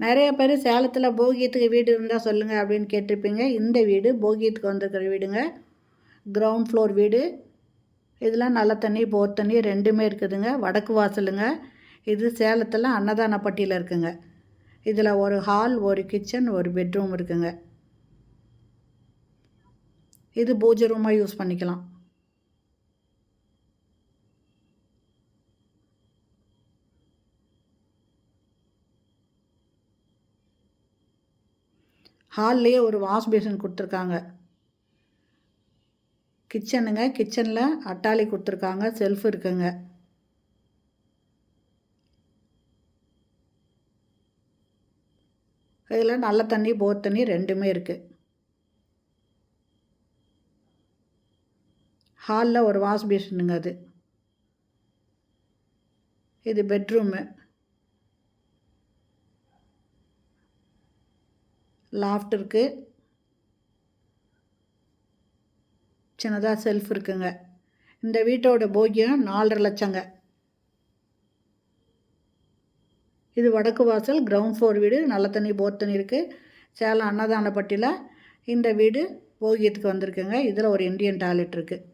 நிறைய பேர் சேலத்தில் போகியத்துக்கு வீடு இருந்தால் சொல்லுங்கள் அப்படின்னு கேட்டிருப்பீங்க. இந்த வீடு போகியத்துக்கு வந்திருக்கிற வீடுங்க. கிரவுண்ட் ஃப்ளோர் வீடு. இதெல்லாம் நல்ல தண்ணி போர் தண்ணி ரெண்டுமே இருக்குதுங்க. வடக்கு வாசலுங்க. இது சேலத்தில் அன்னதானப்பட்டியில் இருக்குங்க. இதில் ஒரு ஹால், ஒரு கிச்சன், ஒரு பெட்ரூம் இருக்குங்க. இது பூஜை ரூமாக யூஸ் பண்ணிக்கலாம். ஹால்லேயே ஒரு வாஷ் பேசின் கொடுத்துருக்காங்க. கிச்சனுங்க. கிச்சனில் அட்டாளி கொடுத்துருக்காங்க. செல்ஃப் இருக்குங்க. இதில் நல்ல தண்ணி போர் தண்ணி ரெண்டுமே இருக்குது. ஹாலில் ஒரு வாஷ் பேசினுங்க. இது பெட்ரூமு. லாஃப்ட் இருக்குது. சின்னதாக செல்ஃப் இருக்குங்க. இந்த வீட்டோட போகியம் 4.5 லட்சங்க. இது வடக்கு வாசல், கிரவுண்ட் ஃப்ளோர் வீடு. நல்ல தண்ணி போர் தண்ணி இருக்குது. சேலம் அன்னதானப்பட்டியில் இந்த வீடு போகியத்துக்கு வந்திருக்குங்க. இதில் ஒரு இண்டியன் டாய்லெட் இருக்குது.